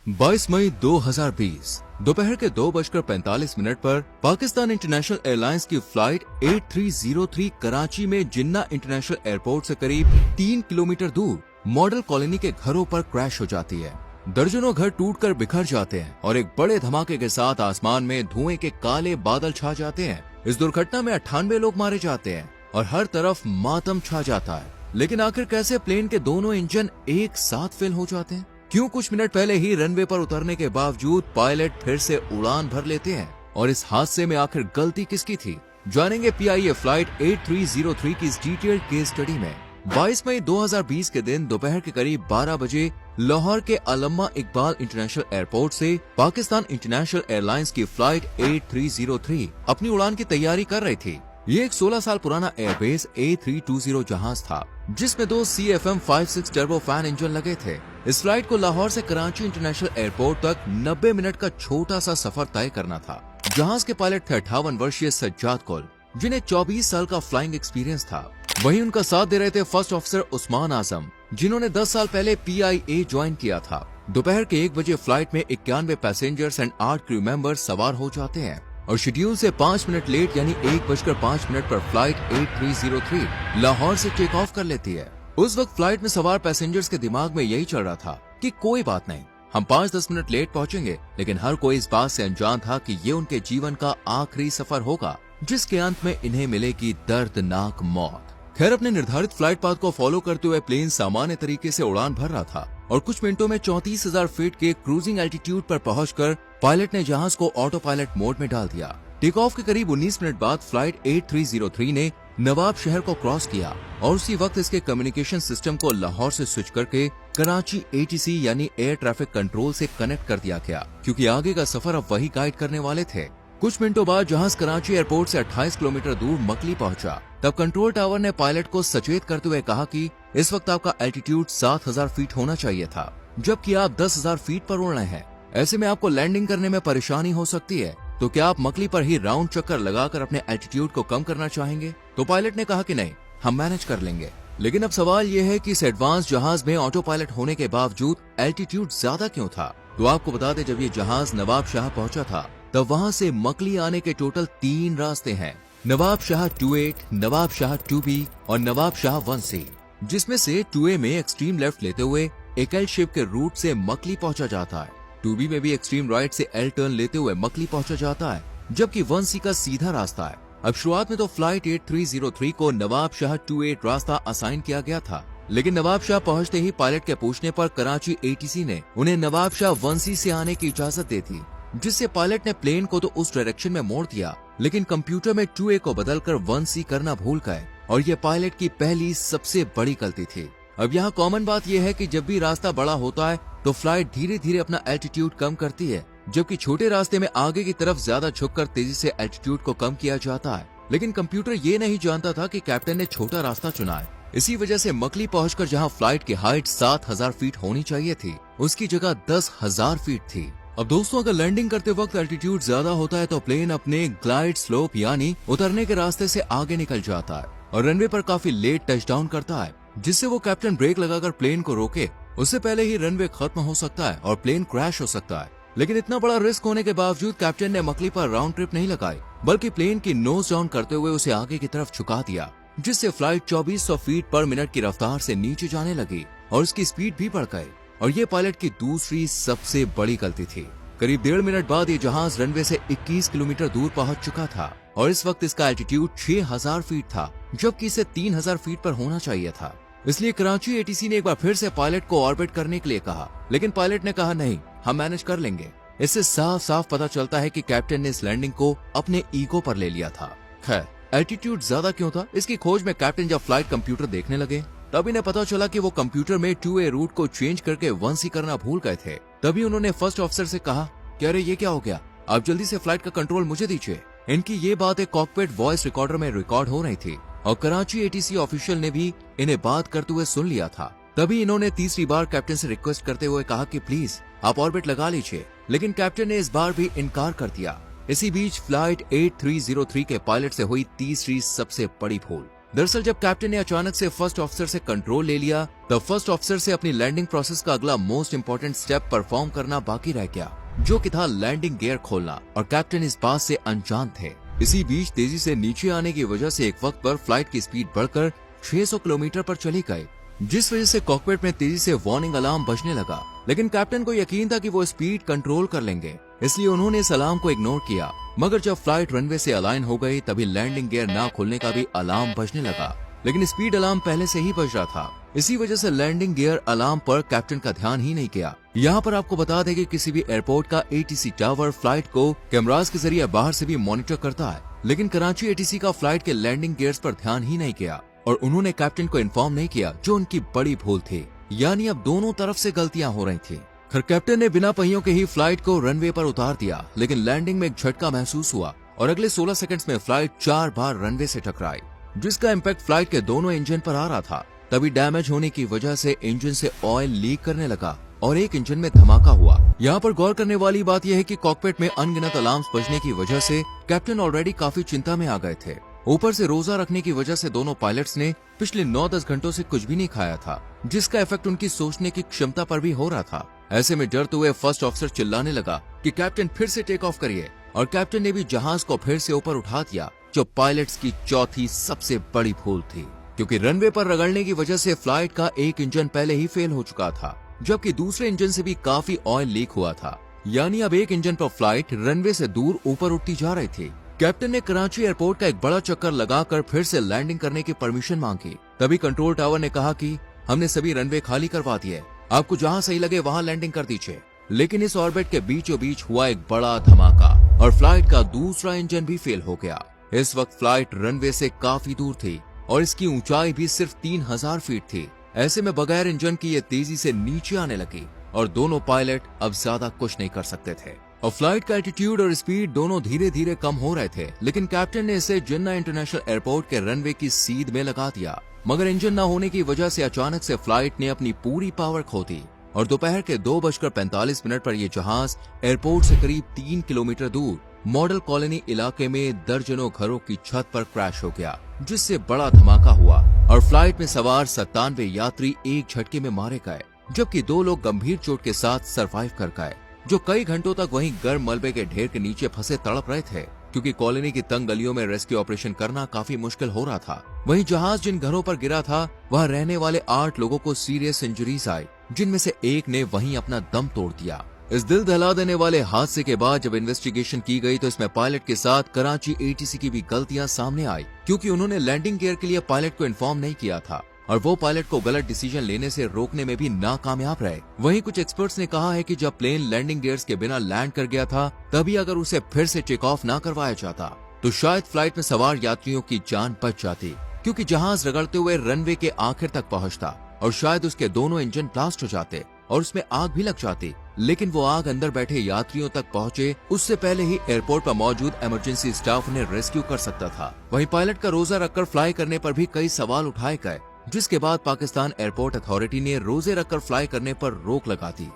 22 मई 2020 दोपहर के 2:45 पर पाकिस्तान इंटरनेशनल एयरलाइंस की फ्लाइट 8303 कराची में जिन्ना इंटरनेशनल एयरपोर्ट से करीब 3 किलोमीटर दूर मॉडल कॉलोनी के घरों पर क्रैश हो जाती है। दर्जनों घर टूटकर बिखर जाते हैं और एक बड़े धमाके के साथ आसमान में धुएं के काले बादल छा जाते हैं। इस दुर्घटना में 98 लोग मारे जाते हैं और हर तरफ मातम छा जाता है। लेकिन आखिर कैसे प्लेन के दोनों इंजन एक साथ फेल हो जाते हैं? क्यों कुछ मिनट पहले ही रनवे पर उतरने के बावजूद पायलट फिर से उड़ान भर लेते हैं? और इस हादसे में आखिर गलती किसकी थी? जानेंगे PIA फ्लाइट 8303 की इस डिटेल्ड केस स्टडी में। 22 मई 2020 के दिन दोपहर के करीब 12 बजे लाहौर के अल्लामा इकबाल इंटरनेशनल एयरपोर्ट से पाकिस्तान इंटरनेशनल एयरलाइंस की फ्लाइट 8303 अपनी उड़ान की तैयारी कर रही थी। ये एक 16 साल पुराना एयरबेस A320 जहाज था, जिसमें 2 CFM56 टर्बोफैन इंजन लगे थे। इस फ्लाइट को लाहौर से कराची इंटरनेशनल एयरपोर्ट तक 90 मिनट का छोटा सा सफर तय करना था। जहाज के पायलट थे 58 वर्षीय सज्जाद कुल, जिन्हें 24 साल का फ्लाइंग एक्सपीरियंस था। वहीं उनका साथ दे रहे थे फर्स्ट ऑफिसर उस्मान आजम, जिन्होंने 10 साल पहले PIA ज्वाइन किया था। दोपहर के 1 बजे फ्लाइट में 91 पैसेंजर्स एंड 8 क्रू मेंबर्स सवार हो जाते हैं और शेड्यूल से 5 मिनट लेट यानी 1:05 पर फ्लाइट 8303 लाहौर से टेक ऑफ कर लेती है। उस वक्त फ्लाइट में सवार पैसेंजर्स के दिमाग में यही चल रहा था कि कोई बात नहीं, हम 5-10 मिनट लेट पहुंचेंगे, लेकिन हर कोई इस बात से अनजान था कि ये उनके जीवन का आखिरी सफर होगा, जिसके अंत में इन्हें मिलेगी दर्दनाक मौत। खैर, अपने निर्धारित फ्लाइट पाथ को फॉलो करते हुए प्लेन सामान्य तरीके से उड़ान भर रहा था और कुछ मिनटों में 34,000 फीट के क्रूजिंग एल्टीट्यूड पर पहुंचकर पायलट ने जहाज को ऑटो पायलट मोड में डाल दिया। टेक ऑफ के करीब 19 मिनट बाद फ्लाइट 8303 ने नवाब शहर को क्रॉस किया और उसी वक्त इसके कम्युनिकेशन सिस्टम को लाहौर से स्विच करके कराची ATC यानी एयर ट्रैफिक कंट्रोल से कनेक्ट कर दिया गया, क्योंकि आगे का सफर अब वही गाइड करने वाले थे। कुछ मिनटों बाद जहाज कराची एयरपोर्ट से 28 किलोमीटर दूर मकली पहुंचा। तब कंट्रोल टावर ने पायलट को सचेत करते हुए कहा कि इस वक्त आपका एल्टीट्यूड 7,000 फीट होना चाहिए था, जबकि आप 10,000 फीट पर उड़ रहे हैं। ऐसे में आपको लैंडिंग करने में परेशानी हो सकती है, तो क्या आप मकली पर ही राउंड चक्कर लगाकर अपने एल्टीट्यूड को कम करना चाहेंगे? तो पायलट ने कहा कि नहीं, हम मैनेज कर लेंगे। लेकिन अब सवाल ये है कि इस एडवांस जहाज में ऑटो पायलट होने के बावजूद एल्टीट्यूड ज्यादा क्यों था? तो आपको बता दें, जब ये जहाज नवाब शाह पहुंचा था तब वहां से मकली आने के टोटल 3 रास्ते हैं, नवाब शाह 28, नवाब शाह 2B और नवाब शाह 1C, जिसमें से 2A में एक्सट्रीम लेफ्ट लेते हुए एक L शेप के रूट से मकली पहुंचा जाता है। 2B में भी एक्सट्रीम राइट से L टर्न लेते हुए मकली पहुंचा जाता है, जबकि 1C का सीधा रास्ता है। अब शुरुआत में तो फ्लाइट 8303 को नवाब शाह 28 रास्ता असाइन किया गया था, लेकिन नवाब शाह पहुंचते ही पायलट के पूछने पर कराची ATC ने उन्हें नवाब शाह 1C से आने की इजाजत दे दी, जिससे पायलट ने प्लेन को तो उस डायरेक्शन में मोड़ दिया, लेकिन कंप्यूटर में 2A को बदलकर 1C करना भूल गए और ये पायलट की पहली सबसे बड़ी गलती थी। अब यहाँ कॉमन बात यह है कि जब भी रास्ता बड़ा होता है तो फ्लाइट धीरे धीरे अपना एल्टीट्यूड कम करती है, जबकि छोटे रास्ते में आगे की तरफ ज्यादा झुककर तेजी से एल्टीट्यूड को कम किया जाता है। लेकिन कंप्यूटर ये नहीं जानता था कि कैप्टन ने छोटा रास्ता चुना है। इसी वजह से मकली पहुंचकर जहाँ फ्लाइट की हाइट 7,000 फीट होनी चाहिए थी, उसकी जगह 10,000 फीट थी। अब दोस्तों, अगर लैंडिंग करते वक्त एल्टीट्यूड ज्यादा होता है तो प्लेन अपने ग्लाइड स्लोप यानी उतरने के रास्ते से आगे निकल जाता है और रनवे पर काफी लेट टचडाउन करता है, जिससे वो कैप्टन ब्रेक लगाकर प्लेन को रोके उससे पहले ही रनवे खत्म हो सकता है और प्लेन क्रैश हो सकता है। लेकिन इतना बड़ा रिस्क होने के बावजूद कैप्टन ने मकली पर राउंड ट्रिप नहीं लगाई, बल्कि प्लेन की नोज डाउन करते हुए उसे आगे की तरफ झुका दिया, जिससे फ्लाइट 2400 फीट पर मिनट की रफ्तार से नीचे जाने लगी और उसकी स्पीड भी बढ़ गई। और ये पायलट की दूसरी सबसे बड़ी गलती थी। करीब 1.5 मिनट बाद ये जहाज रनवे से 21 किलोमीटर दूर पहुंच चुका था और इस वक्त इसका एल्टीट्यूड 6,000 फीट था, जबकि इसे 3,000 फीट पर होना चाहिए था। इसलिए कराची ATC ने एक बार फिर से पायलट को ऑर्बिट करने के लिए कहा, लेकिन पायलट ने कहा नहीं, हम मैनेज कर लेंगे। इससे साफ साफ पता चलता है कि कैप्टन ने इस लैंडिंग को अपने ईगो पर ले लिया था। खैर, एल्टीट्यूड ज्यादा क्यों था, इसकी खोज में कैप्टन जब फ्लाइट कंप्यूटर देखने लगे तब इन्हें पता चला कि वो कंप्यूटर में 2A रूट को चेंज करके 1C करना भूल गए थे। तभी उन्होंने फर्स्ट ऑफिसर से कहा कि अरे ये क्या हो गया, आप जल्दी से फ्लाइट का कंट्रोल मुझे दीजिए। इनकी ये बात एक कॉकपिट वॉइस रिकॉर्डर में रिकॉर्ड हो रही थी और कराची ATC ऑफिशियल ने भी इन्हें बात करते हुए सुन लिया था। तभी इन्होंने तीसरी बार कैप्टन से रिक्वेस्ट करते हुए कहा कि प्लीज आप ऑर्बिट लगा लीजिए, लेकिन कैप्टन ने इस बार भी इनकार कर दिया। इसी बीच फ्लाइट 8303 के पायलट से हुई तीसरी सबसे बड़ी भूल। दरअसल जब कैप्टन ने अचानक से फर्स्ट ऑफिसर से कंट्रोल ले लिया, तब फर्स्ट ऑफिसर से अपनी लैंडिंग प्रोसेस का अगला मोस्ट इंपोर्टेंट स्टेप परफॉर्म करना बाकी रह गया, जो कि था लैंडिंग गियर खोलना, और कैप्टन इस बात से अनजान थे। इसी बीच तेजी से नीचे आने की वजह से एक वक्त पर फ्लाइट की स्पीड बढ़कर 600 किलोमीटर पर चली गई, जिस वजह से कॉकपिट में तेजी से वार्निंग अलार्म बजने लगा। लेकिन कैप्टन को यकीन था कि वो स्पीड कंट्रोल कर लेंगे, इसलिए उन्होंने इस अलार्म को इग्नोर किया। मगर जब फ्लाइट रनवे से अलाइन हो गई, तभी लैंडिंग गियर ना खोलने का भी अलार्म बजने लगा, लेकिन स्पीड अलार्म पहले से ही बज रहा था। इसी वजह से लैंडिंग गियर अलार्म पर कैप्टन का ध्यान ही नहीं गया। यहाँ पर आपको बता दें कि किसी भी एयरपोर्ट का ATC टावर फ्लाइट को कैमरास के जरिए बाहर से भी मॉनिटर करता है, लेकिन कराची ATC का फ्लाइट के लैंडिंग गियर्स पर ध्यान ही नहीं किया और उन्होंने कैप्टन को इन्फॉर्म नहीं किया, जो उनकी बड़ी भूल थी। यानी अब दोनों तरफ से गलतियां हो रही थी। खैर कैप्टन ने बिना पहियों के ही फ्लाइट को रनवे पर उतार दिया, लेकिन लैंडिंग में एक झटका महसूस हुआ और अगले 16 सेकंड्स में फ्लाइट 4 बार रनवे से टकराई, जिसका इम्पैक्ट फ्लाइट के दोनों इंजन पर आ रहा था। तभी डैमेज होने की वजह से इंजन से ऑयल लीक करने लगा और एक इंजन में धमाका हुआ। यहाँ पर गौर करने वाली बात यह है कि कॉकपिट में अनगिनत अलार्म्स बजने की वजह से कैप्टन ऑलरेडी काफी चिंता में आ गए थे। ऊपर से रोजा रखने की वजह से दोनों पायलट्स ने पिछले 9-10 घंटों से कुछ भी नहीं खाया था, जिसका इफेक्ट उनकी सोचने की क्षमता पर भी हो रहा था। ऐसे में डरते हुए फर्स्ट ऑफिसर चिल्लाने लगा कि कैप्टन फिर से टेक ऑफ करिए, और कैप्टन ने भी जहाज को फिर से ऊपर उठा दिया, जो पायलट्स की चौथी सबसे बड़ी भूल थी, क्योंकि रनवे पर रगड़ने की वजह से फ्लाइट का एक इंजन पहले ही फेल हो चुका था, जबकि दूसरे इंजन से भी काफी ऑयल लीक हुआ था। यानी अब एक इंजन पर फ्लाइट रनवे से दूर ऊपर उठती जा रही थी। कैप्टन ने कराची एयरपोर्ट का एक बड़ा चक्कर लगाकर फिर से लैंडिंग करने की परमिशन मांगी। तभी कंट्रोल टावर ने कहा कि हमने सभी रनवे खाली करवा दिए, आपको जहां सही लगे वहां लैंडिंग कर दीजिए। लेकिन इस ऑर्बिट के बीचों बीच हुआ एक बड़ा धमाका और फ्लाइट का दूसरा इंजन भी फेल हो गया। इस वक्त फ्लाइट रनवे से काफी दूर थी और इसकी ऊंचाई भी सिर्फ 3000 फीट थी। ऐसे में बगैर इंजन की ये तेजी से नीचे आने लगी और दोनों पायलट अब ज्यादा कुछ नहीं कर सकते थे और फ्लाइट का एटीट्यूड और स्पीड दोनों धीरे धीरे कम हो रहे थे। लेकिन कैप्टन ने इसे जिन्ना इंटरनेशनल एयरपोर्ट के रनवे की सीध में लगा दिया, मगर इंजन न होने की वजह से अचानक से फ्लाइट ने अपनी पूरी पावर खो दी और दोपहर के 2:45 पर यह जहाज एयरपोर्ट से करीब 3 किलोमीटर दूर मॉडल कॉलोनी इलाके में दर्जनों घरों की छत पर क्रैश हो गया, जिससे बड़ा धमाका हुआ और फ्लाइट में सवार 97 यात्री एक झटके में मारे गए, जबकि 2 लोग गंभीर चोट के साथ सरवाइव कर गए, जो कई घंटों तक वहीं गर्म मलबे के ढेर के नीचे फंसे तड़प रहे थे, क्योंकि कॉलोनी की तंग गलियों में रेस्क्यू ऑपरेशन करना काफी मुश्किल हो रहा था। वहीं जहाज जिन घरों पर गिरा था वहां रहने वाले 8 लोगों को सीरियस इंजरीज आई, जिनमें से एक ने वहीं अपना दम तोड़ दिया। इस दिल दहला देने वाले हादसे के बाद जब इन्वेस्टिगेशन की गई तो इसमें पायलट के साथ कराची ATC की भी गलतियां सामने आई, क्योंकि उन्होंने लैंडिंग गियर के लिए पायलट को इन्फॉर्म नहीं किया था और वो पायलट को गलत डिसीजन लेने से रोकने में भी नाकामयाब रहे। वहीं कुछ एक्सपर्ट्स ने कहा है कि जब प्लेन लैंडिंग गियर्स के बिना लैंड कर गया था, तभी अगर उसे फिर से टेक ऑफ ना करवाया जाता तो शायद फ्लाइट में सवार यात्रियों की जान बच जाती, क्योंकि जहाज रगड़ते हुए रनवे के आखिर तक पहुंचता और शायद उसके दोनों इंजन ब्लास्ट हो जाते और उसमें आग भी लग जाती। लेकिन वो आग अंदर बैठे यात्रियों तक पहुंचे उससे पहले ही एयरपोर्ट पर मौजूद इमरजेंसी स्टाफ उन्हें रेस्क्यू कर सकता था। वहीं पायलट का रोजा रखकर फ्लाई करने पर भी कई सवाल उठाए गए, जिसके बाद पाकिस्तान एयरपोर्ट अथॉरिटी ने रोजे रखकर फ्लाई करने पर रोक लगा दी।